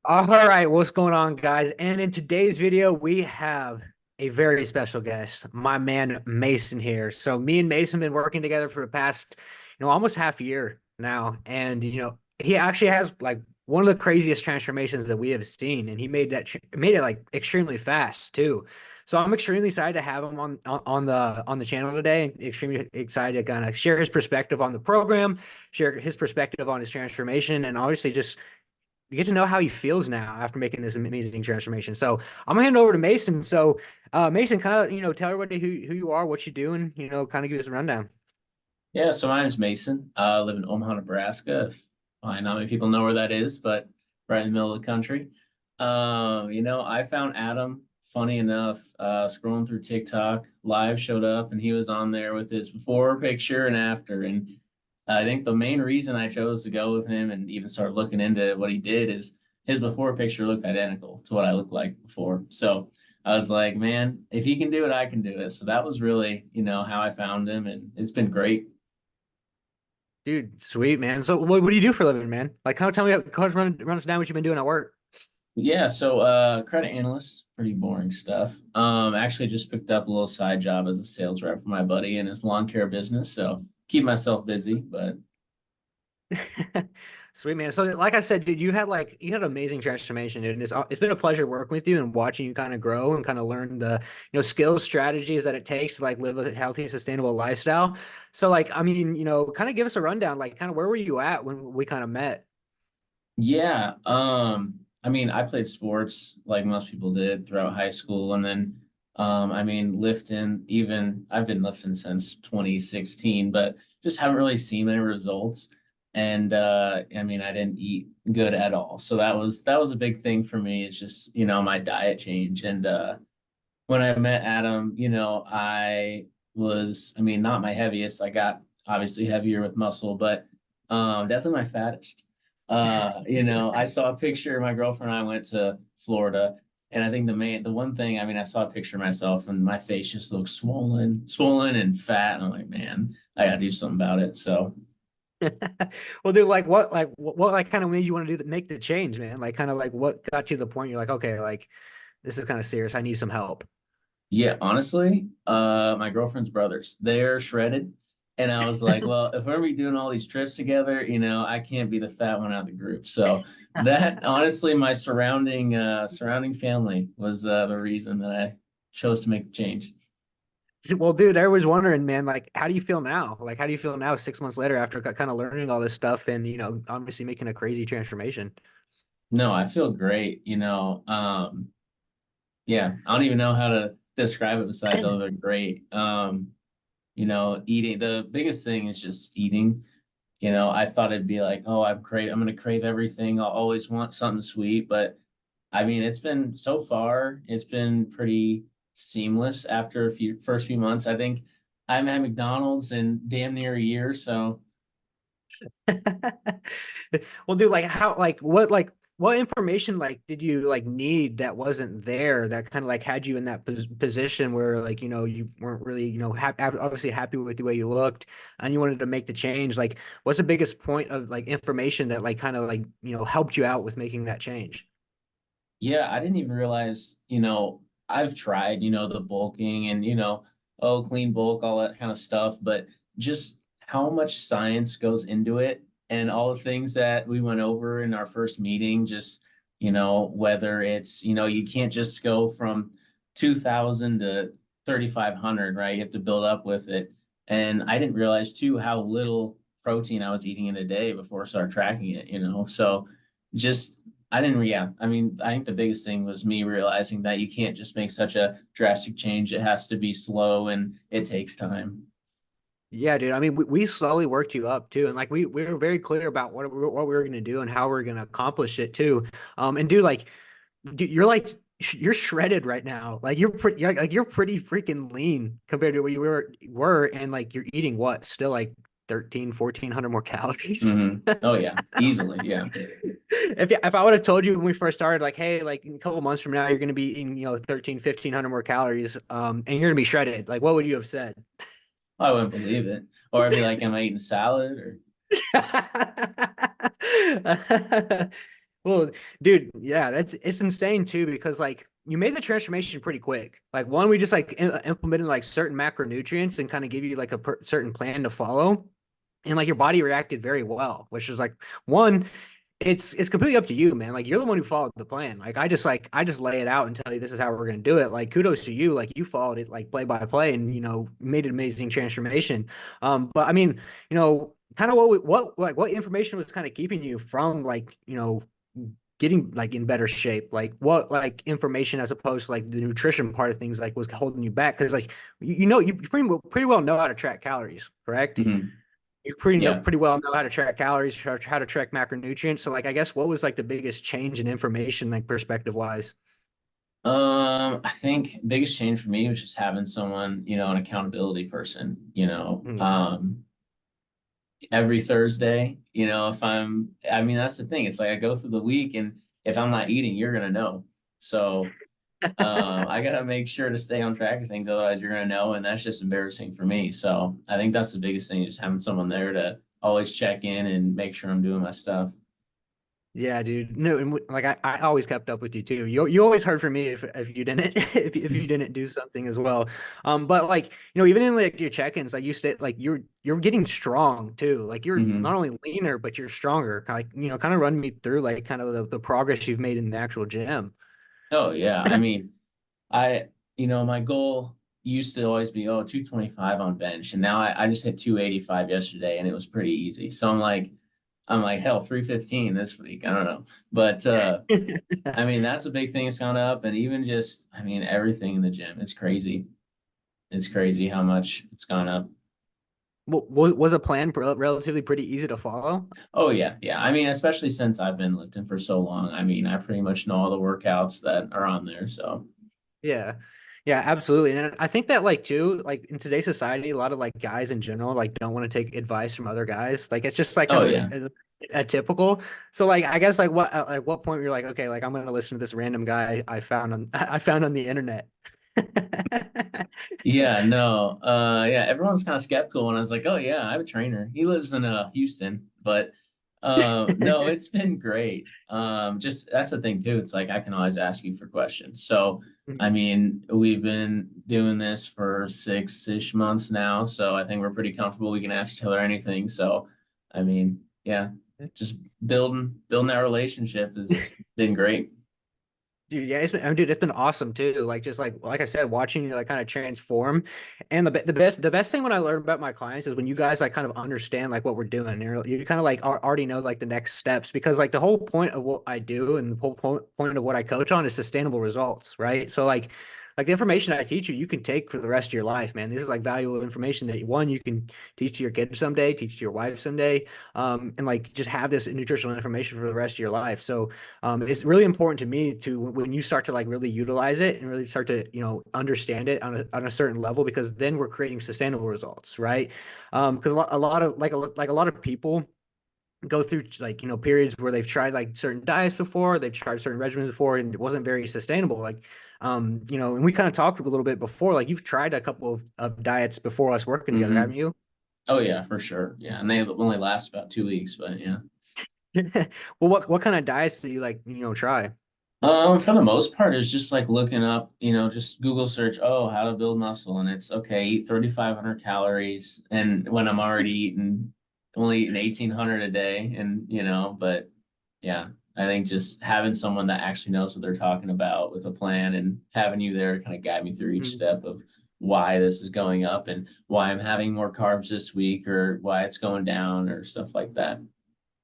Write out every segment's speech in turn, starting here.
All right, what's going on, guys? And in today's video, we have a very special guest, my man Mason here. So me and Mason been working together for the past, almost half year now, and he actually has like one of the craziest transformations that we have seen, and he made it like extremely fast too. So I'm extremely excited to have him on the channel today, and extremely excited to kind of share his perspective on the program, share his perspective on his transformation, and obviously just you get to know how he feels now after making this amazing transformation. So I'm gonna hand it over to Mason. So Mason, kind of tell everybody who you are, what you do, and kind of give us a rundown. Yeah, so my name is Mason. I live in Omaha, Nebraska. Not many people know where that is, but right in the middle of the country. I found Adam, funny enough, scrolling through TikTok, live showed up and he was on there with his before picture and after. And I think the main reason I chose to go with him and even start looking into what he did is his before picture looked identical to what I looked like before. So I was like, man, if he can do it, I can do it. So that was really, how I found him, and it's been great. Dude, sweet man. So what do you do for a living, man? Like, kind of tell me, run us down what you've been doing at work. Yeah, so credit analyst, pretty boring stuff. Actually just picked up a little side job as a sales rep for my buddy in his lawn care business, so keep myself busy, but Sweet man. So like I said, dude, you had an amazing transformation, dude. And it's been a pleasure working with you and watching you kind of grow and kind of learn the skills, strategies that it takes to like live a healthy, sustainable lifestyle. So like, I mean, kind of give us a rundown, like kind of where were you at when we kind of met? yeah, I mean, I played sports like most people did throughout high school, and then lifting, even I've been lifting since 2016, but just haven't really seen any results. And I didn't eat good at all. So that was a big thing for me. It's just, my diet change. And when I met Adam, I was, not my heaviest. I got obviously heavier with muscle, but definitely my fattest. I saw a picture. My girlfriend and I went to Florida, and I think the one thing, I saw a picture of myself, and my face just looked swollen and fat. And I'm like, man, I gotta do something about it. So Well, dude, like what like kind of made you want to make the change, man? Like kind of like what got you to the point you're like, okay, like this is kind of serious. I need some help. yeah, honestly, my girlfriend's brothers, they're shredded. And I was like, well, if we're gonna be doing all these trips together, I can't be the fat one out of the group. So that honestly, my surrounding family was the reason that I chose to make the change. Well, dude, I was wondering, man, like, how do you feel now? Like, how do you feel now, 6 months later, after kind of learning all this stuff and, obviously making a crazy transformation? No, I feel great. Yeah, I don't even know how to describe it besides other than great. Eating, the biggest thing is just eating. I thought it'd be like, oh, I'm gonna crave everything. I'll always want something sweet. But it's been pretty seamless after first few months. I think I haven't had McDonald's in damn near a year. So Well, dude, what information, like, did you, like, need that wasn't there that kind of, like, had you in that position where, like, you weren't really, obviously happy with the way you looked and you wanted to make the change? Like, what's the biggest point of, like, information that, like, kind of, like, helped you out with making that change? yeah, I didn't even realize, I've tried, the bulking and, oh, clean bulk, all that kind of stuff, but just how much science goes into it and all the things that we went over in our first meeting, just, whether it's, you can't just go from 2000 to 3500, right? You have to build up with it. And I didn't realize too how little protein I was eating in a day before I started tracking it, So just I didn't, yeah. I think the biggest thing was me realizing that you can't just make such a drastic change. It has to be slow and it takes time. Yeah, dude. I mean, we slowly worked you up too, and like we were very clear about what we were gonna do and how we are gonna accomplish it too. And dude, you're shredded right now. Like you're pretty freaking lean compared to what you were, and like you're eating what still like 1,400 more calories. Oh yeah, easily. Yeah. If I would have told you when we first started, like, hey, like in a couple months from now, you're gonna be eating 1,500 more calories, and you're gonna be shredded, like what would you have said? I wouldn't believe it. Or I'd be like, am I eating salad? Or Well, dude, yeah, it's insane too because like you made the transformation pretty quick. Like one, we just like implemented like certain macronutrients and kind of give you like a certain plan to follow, and like your body reacted very well, which is like one, it's completely up to you, man. Like you're the one who followed the plan. Like I just lay it out and tell you this is how we're gonna do it. Like kudos to you. Like you followed it like play by play and made an amazing transformation. But I mean, kind of what information was kind of keeping you from like, getting like in better shape? Like what like information as opposed to like the nutrition part of things like was holding you back? Because like you pretty well know how to track calories, correct? Hmm. You Yeah. pretty well know how to track calories, how to track macronutrients. So like I guess what was like the biggest change in information like perspective wise? I think biggest change for me was just having someone, an accountability person, Mm. every Thursday, I mean, that's the thing. It's like I go through the week and if I'm not eating, you're gonna know. So I gotta make sure to stay on track of things, otherwise you're gonna know, and that's just embarrassing for me. So I think that's the biggest thing, just having someone there to always check in and make sure I'm doing my stuff. Yeah, dude. No, and like I always kept up with you too. You always heard from me if you didn't if you didn't do something as well. But like even in like your check-ins, like you stay like you're getting strong too. Like you're not Hmm. only leaner but you're stronger. Like kind of run me through like kind of the progress you've made in the actual gym. Oh yeah. I mean, I, my goal used to always be, 225 on bench. And now I just hit 285 yesterday and it was pretty easy. So I'm like, hell, 315 this week. I don't know. But I mean, that's a big thing that's gone up. And even just, I mean, everything in the gym. It's crazy. It's crazy how much it's gone up. Was a plan relatively pretty easy to follow? Oh yeah, yeah. I mean, especially since I've been lifting for so long. I mean, I pretty much know all the workouts that are on there. So Yeah. Yeah, absolutely. And I think that like too, like in today's society, a lot of like guys in general like don't want to take advice from other guys. Like it's just like oh kind of yeah. a typical. So like I guess like what at what point you're like, okay, like I'm gonna listen to this random guy I found on I found on the internet. Yeah, no. Yeah, everyone's kind of skeptical when I was like, "Oh yeah, I have a trainer. He lives in Houston." But no, it's been great. Just that's the thing too. It's like I can always ask you for questions. So, I mean, we've been doing this for 6-ish months now, so I think we're pretty comfortable. We can ask each other anything. So, I mean, yeah, just building that relationship has been great. Dude, yeah, I mean, dude, it's been awesome too. Like just like I said, watching you like kind of transform. And the best thing when I learn about my clients is when you guys like kind of understand like what we're doing. You kind of like already know like the next steps because like the whole point of what I do and the whole point of what I coach on is sustainable results, right? So like the information I teach you, you can take for the rest of your life, man. This is like valuable information that one you can teach to your kids someday, teach to your wife someday, and like just have this nutritional information for the rest of your life. So it's really important to me to when you start to like really utilize it and really start to understand it on a certain level because then we're creating sustainable results, right? Because a lot of like a lot of people go through like periods where they've tried like certain diets before, they've tried certain regimens before, and it wasn't very sustainable. Like and we kind of talked a little bit before. Like you've tried a couple of diets before us working together, Hmm. haven't you? Oh yeah, for sure. Yeah, and they only last about 2 weeks, but yeah. Well, what kind of diets do you like try? For the most part, it's just like looking up, just Google search, how to build muscle. And it's okay, eat 3,500 calories. And when I'm already only eating 1,800 a day. And, but yeah, I think just having someone that actually knows what they're talking about with a plan and having you there to kind of guide me through each step of why this is going up and why I'm having more carbs this week or why it's going down or stuff like that.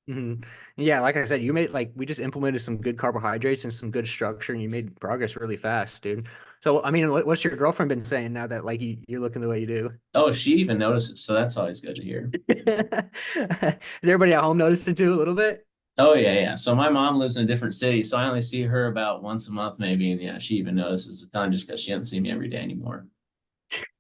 Mhm. Yeah, like I said, you made like we just implemented some good carbohydrates and some good structure, and you made progress really fast, dude. So, I mean, what's your girlfriend been saying now that like you're looking the way you do? Oh, she even notices. So that's always good to hear. Is everybody at home noticing too a little bit? Oh yeah, yeah. So my mom lives in a different city, so I only see her about once a month maybe, and yeah, she even notices a ton just because she doesn't see me every day anymore.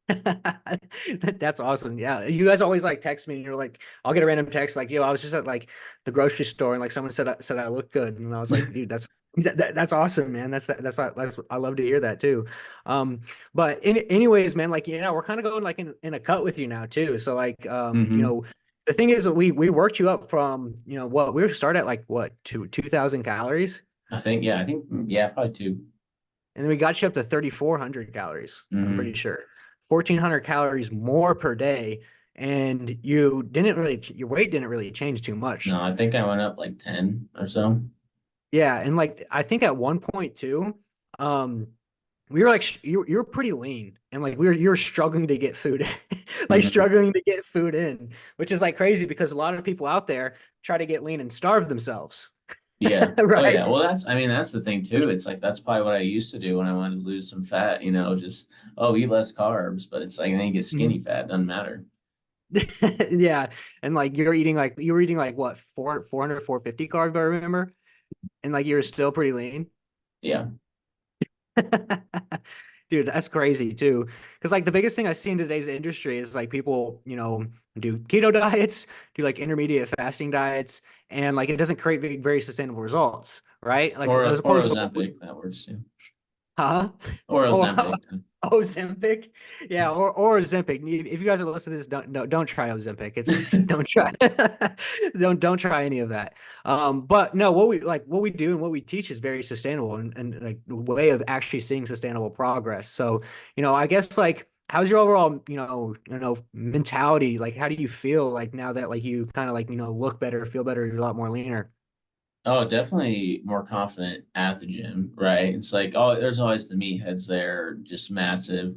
That's awesome. Yeah, you guys always like text me, and you're like, I'll get a random text like, "Yo, I was just at like the grocery store, and like someone said I look good," and I was like, "Dude, that's awesome, man. That's I love to hear that too." But anyways, man, like we're kind of going like in a cut with you now too. So like, Hmm. the thing is that we worked you up from, what we started at like what, 2,000 calories, I think, yeah, probably two. and then we got you up to 3,400 calories. I'm pretty Hmm. sure 1,400 calories more per day, and your weight didn't really change too much. No, I think I went up like 10 or so. Yeah, and like I think at one point too, um, we were like you were pretty lean, and like you were struggling to get food, like Hmm. struggling to get food in, which is like crazy because a lot of people out there try to get lean and starve themselves, Yeah. Oh right? yeah. Well, I mean, that's the thing too. It's like that's probably what I used to do when I wanted to lose some fat, just eat less carbs, but it's like then you get skinny Mhm. fat, doesn't matter. Yeah, and like you were eating like what, 400 450 carbs, if I remember, and like you were still pretty lean. Yeah. Dude, that's crazy too. Because like the biggest thing I see in today's industry is like people, do keto diets, do like intermediate fasting diets, and like it doesn't create very sustainable results, right? Like as Or opposed to what Ozempic, that works too. huh? Or Oh, Ozempic. Ozempic, yeah, or Ozempic. If you guys are listening to this, don't try Ozempic. It's don't try, don't try any of that. But no, what we do and what we teach is very sustainable and like a way of actually seeing sustainable progress. So I guess like how's your overall mentality? Like how do you feel like now that like you kind of like look better, feel better, you're a lot more leaner. Oh, definitely more confident at the gym, right? It's like, oh, there's always the meatheads there, just massive.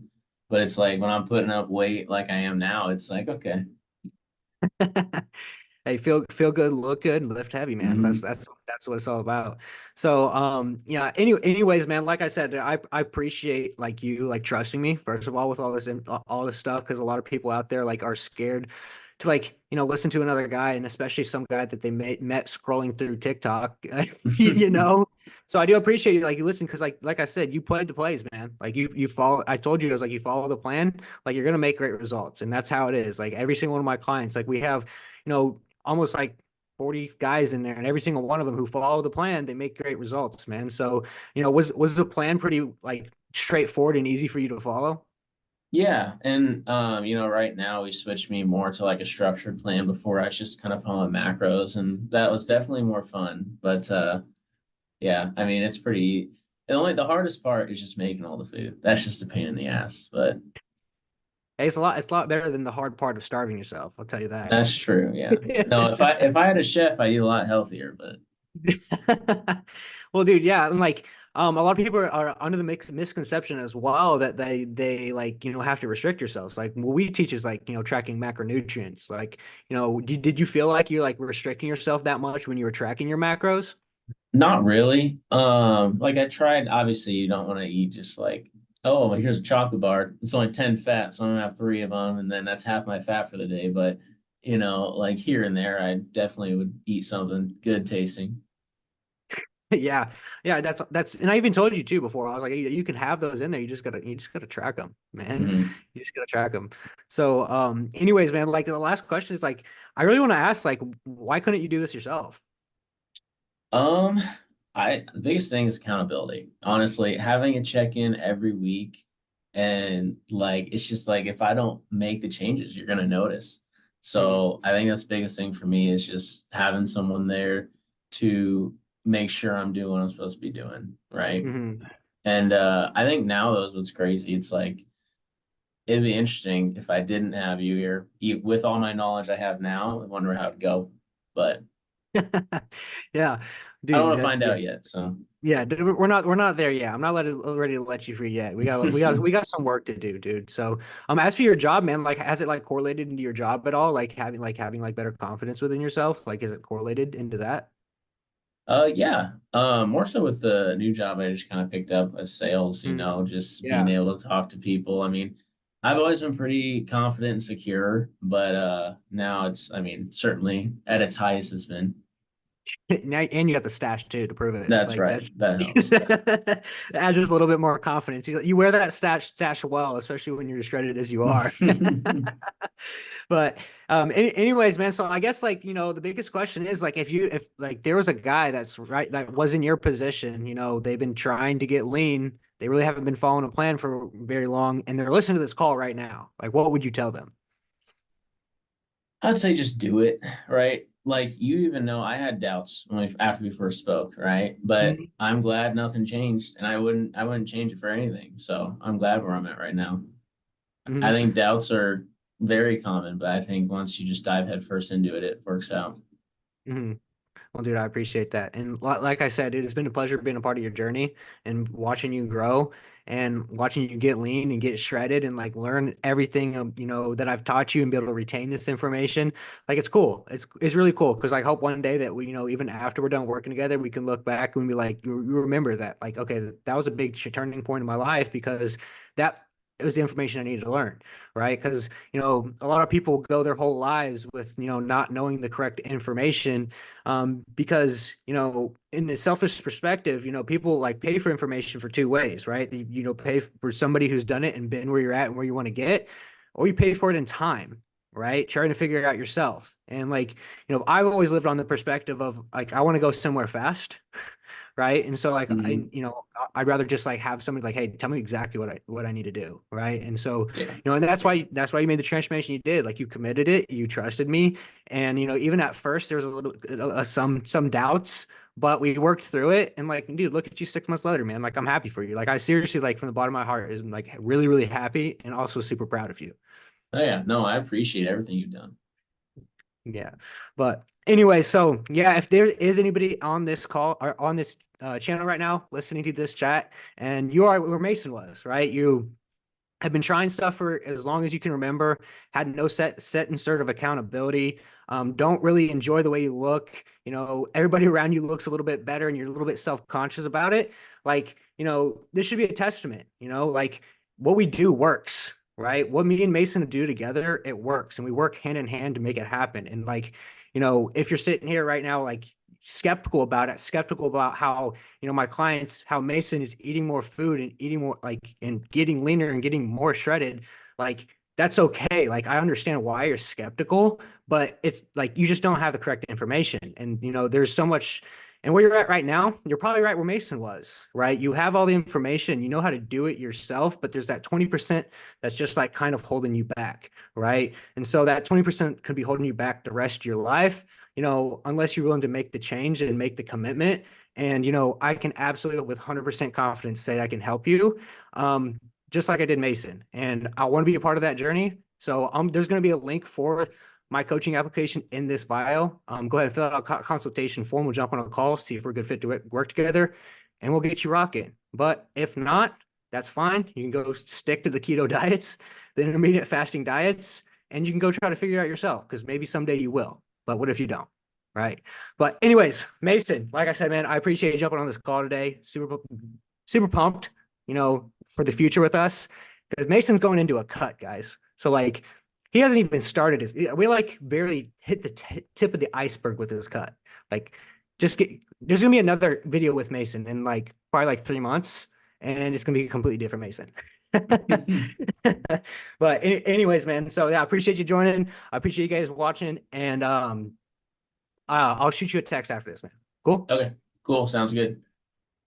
But it's like when I'm putting up weight like I am now, it's like, okay. Hey, feel good, look good, and lift heavy, man. That's Hmm. that's that's what it's all about. So, yeah. Anyways, man. Like I said, I appreciate like you like trusting me first of all with all this stuff because a lot of people out there like are scared to like listen to another guy and especially some guy that they met scrolling through TikTok, you know. So I do appreciate you like you listen because like I said, you played the plays, man. Like you follow. I told you I was like you follow the plan, like you're gonna make great results, and that's how it is. Like every single one of my clients, like we have almost like 40 guys in there, and every single one of them who follow the plan, they make great results, man. So, was the plan pretty like straightforward and easy for you to follow? Yeah, and right now we switched me more to like a structured plan. Before I was just kind of following macros, and that was definitely more fun. But yeah, I mean it's pretty. The hardest part is just making all the food. That's just a pain in the ass, but Hey, it's a lot better than the hard part of starving yourself. I'll tell you that. that's true. Yeah. No, if I had a chef, I'd eat a lot healthier. But Well, dude, yeah, and like a lot of people are under the misconception as well that they like have to restrict yourselves. Like what we teach is like tracking macronutrients. Like did you feel like you're like restricting yourself that much when you were tracking your macros? not really. Like I tried. Obviously, you don't want to eat just like, oh, well, here's a chocolate bar. It's only 10 fat, so I'm gonna have three of them, and then that's half my fat for the day. But like here and there, I definitely would eat something good tasting. Yeah, yeah, and I even told you too before. I was like, you can have those in there. You just gotta track them, man. Hmm. You just gotta track them. So, anyways, man, like the last question is like, I really want to ask, like, why couldn't you do this yourself? Um, the biggest thing is accountability. Honestly, having a check-in every week and like it's just like if I don't make the changes, you're gonna notice. Hmm. So I think that's the biggest thing for me is just having someone there to make sure I'm doing what I'm supposed to be doing, right? Hmm. And I think now though is what's crazy. It's like it'd be interesting if I didn't have you here with all my knowledge I have now. I wonder how it'd go, but Yeah, I don't dude, want to that's find yeah. out yet. So. Yeah, dude, we're not there yet. I'm not ready to let you free yet. We got some work to do, dude. So, as for your job, man, like has it like correlated into your job at all? Like having like better confidence within yourself? Like is it correlated into that? Yeah. More so with the new job I just kind of picked up as sales, Mm, just being yeah. able to talk to people. I mean, I've always been pretty confident and secure, but now I mean, certainly at its highest it's been. Now, and you got the stash too to prove it. That's Like right. that's That helps. that adds just a little bit more confidence. You wear that stash well, especially when you're as shredded as you are. But anyways, man. So I guess like the biggest question is like if like there was a guy that's right that was in your position, they've been trying to get lean, they really haven't been following a plan for very long, and they're listening to this call right now. Like, what would you tell them? I'd say just do it, right? Like you even know I had doubts after we first spoke, right? But Mhm, I'm glad nothing changed, and I wouldn't change it for anything. So I'm glad where I'm at right now. I mhm, think doubts are very common, but I think once you just dive headfirst into it, it works out. mhm. Well, dude, I appreciate that. And like I said, it has been a pleasure being a part of your journey and watching you grow and watching you get lean and get shredded and like learn everything that I've taught you and be able to retain this information. Like it's cool. It's really cool because I hope one day that we, even after we're done working together, we can look back and be like, you remember that. Like, okay, that was a big turning point in my life because that it was the information I needed to learn, right? Because, a lot of people go their whole lives with, not knowing the correct information because in a selfish perspective, people like pay for information for two ways, right? Pay for somebody who's done it and been where you're at and where you want to get, or you pay for it in time, right? Trying to figure it out yourself. And like, I've always lived on the perspective of like I want to go somewhere fast, right? And so like Mhm. I'd rather just like have somebody like, hey, tell me exactly what I need to do, right? And so, Yeah. and that's why you made the transformation you did. Like you committed it, you trusted me, and even at first there was a little some doubts, but we worked through it. And like, dude, look at you 6 months later, man. Like I'm happy for you. Like I seriously, like from the bottom of my heart, is like really really happy and also super proud of you. Oh yeah. No, I appreciate everything you've done. Yeah. But anyway, so yeah, if there is anybody on this call or on this channel right now listening to this chat, and you are where Mason was, right? You have been trying stuff for as long as you can remember, had no set and sort of accountability, don't really enjoy the way you look, everybody around you looks a little bit better and you're a little bit self-conscious about it. Like, this should be a testament, like what we do works, right? What me and Mason do together, it works. And we work hand in hand to make it happen. And like, if you're sitting here right now, like skeptical about it, skeptical about how my clients, how Mason is eating more food and eating more like and getting leaner and getting more shredded, like that's okay. Like I understand why you're skeptical, but it's like you just don't have the correct information. And there's so much and where you're at right now, you're probably right where Mason was, right? You have all the information, you know how to do it yourself, but there's that 20% that's just like kind of holding you back, right? And so that 20% could be holding you back the rest of your life, unless you're willing to make the change and make the commitment. And, I can absolutely with 100% confidence say I can help you, just like I did Mason. And I want to be a part of that journey. So there's going to be a link for my coaching application in this bio. Go ahead and fill out a consultation form. We'll jump on a call, see if we're a good fit to work together, and we'll get you rocking. But if not, that's fine. You can go stick to the keto diets, the intermediate fasting diets, and you can go try to figure it out yourself because maybe someday you will. But what if you don't? Right. But anyways, Mason, like I said, man, I appreciate you jumping on this call today. Super pumped, for the future with us because Mason's going into a cut, guys. So like he hasn't even started his. We like barely hit the tip of the iceberg with his cut. Like there's gonna be another video with Mason in like probably like 3 months, and it's gonna be a completely different Mason. But anyways, man. So yeah, I appreciate you joining. I appreciate you guys watching, and I'll shoot you a text after this, man. Cool. Okay. Cool. Sounds good.